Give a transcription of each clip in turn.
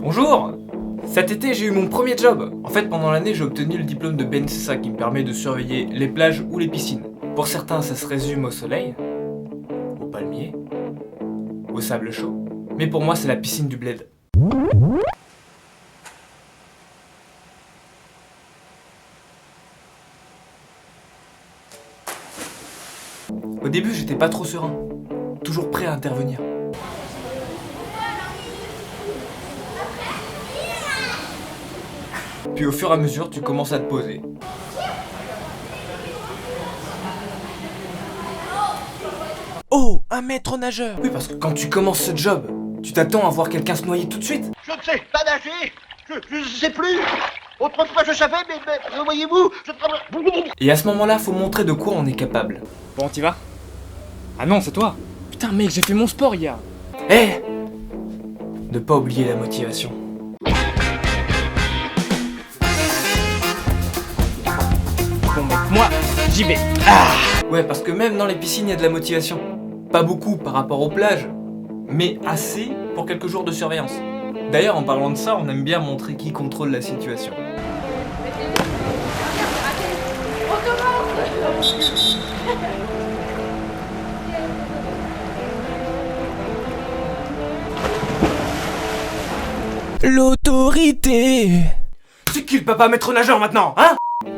Bonjour! Cet été, j'ai eu mon premier job. En fait, pendant l'année, j'ai obtenu le diplôme de BNSSA qui me permet de surveiller les plages ou les piscines. Pour certains, ça se résume au soleil, au palmier, au sable chaud. Mais pour moi, c'est la piscine du bled. Au début, j'étais pas trop serein, toujours prêt à intervenir. Puis au fur et à mesure, tu commences à te poser. Oh, un maître nageur! Oui, parce que quand tu commences ce job, tu t'attends à voir quelqu'un se noyer tout de suite. Je ne sais pas nager, je ne sais plus. Autrefois je savais, mais voyez-vous, je travaille. Et à ce moment-là, faut montrer de quoi on est capable. Bon, t'y vas? Ah non, c'est toi! Putain, mec, j'ai fait mon sport hier! Eh! Ne pas oublier la motivation. Bon, mec, moi, j'y vais! Ouais, parce que même dans les piscines, il y a de la motivation. Pas beaucoup par rapport aux plages, mais assez pour quelques jours de surveillance. D'ailleurs, en parlant de ça, on aime bien montrer qui contrôle la situation. L'autorité! C'est qui le papa maître nageur maintenant, hein?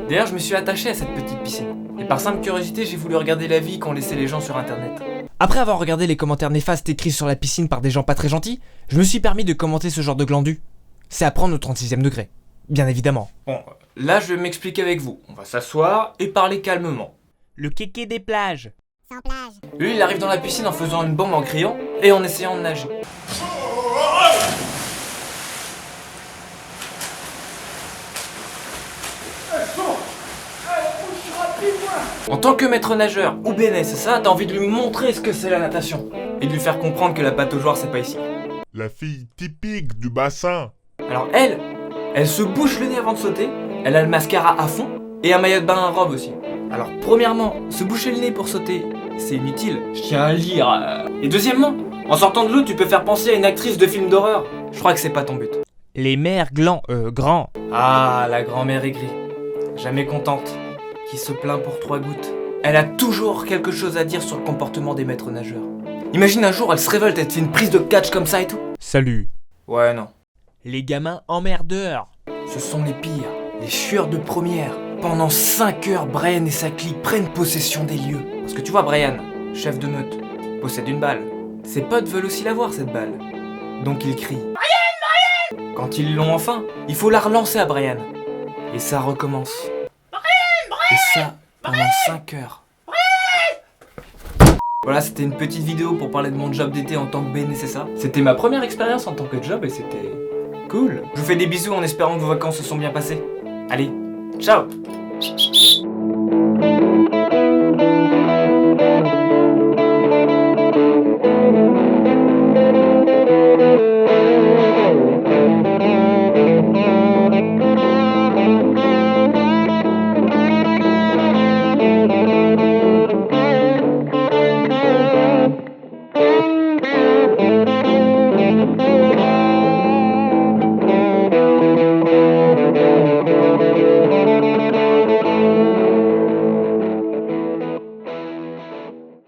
D'ailleurs, je me suis attaché à cette petite piscine. Et par simple curiosité, j'ai voulu regarder la vie qu'ont laissé les gens sur internet. Après avoir regardé les commentaires néfastes écrits sur la piscine par des gens pas très gentils, je me suis permis de commenter ce genre de glandu. C'est à prendre au 36e degré. Bien évidemment. Bon, là, je vais m'expliquer avec vous. On va s'asseoir et parler calmement. Le kéké des plages. Lui, il arrive dans la piscine en faisant une bombe en criant et en essayant de nager. En tant que maître nageur ou BNSSA, t'as envie de lui montrer ce que c'est la natation et de lui faire comprendre que la pataugeoire c'est pas ici. La fille typique du bassin. Alors elle se bouche le nez avant de sauter, elle a le mascara à fond et un maillot de bain à robe aussi. Alors premièrement, se boucher le nez pour sauter, c'est inutile, je tiens à le dire. Et deuxièmement, en sortant de l'eau, tu peux faire penser à une actrice de film d'horreur. Je crois que c'est pas ton but. Les mères grands. Ah, la grand-mère aigrie, jamais contente, qui se plaint pour 3 gouttes. Elle a toujours quelque chose à dire sur le comportement des maîtres nageurs. Imagine un jour, elle se révolte, elle te fait une prise de catch comme ça et tout. Salut. Ouais, non. Les gamins emmerdeurs. Ce sont les pires, les chieurs de première. Pendant 5 heures, Brian et sa clique prennent possession des lieux. Parce que tu vois, Brian, chef de meute, possède une balle. Ses potes veulent aussi l'avoir, cette balle. Donc ils crient. Brian! Quand ils l'ont enfin, il faut la relancer à Brian. Et ça recommence. Et ça, pendant 5 heures. Voilà, c'était une petite vidéo pour parler de mon job d'été en tant que BNSSA. C'était ma première expérience en tant que job et c'était cool. Je vous fais des bisous en espérant que vos vacances se sont bien passées. Allez, ciao!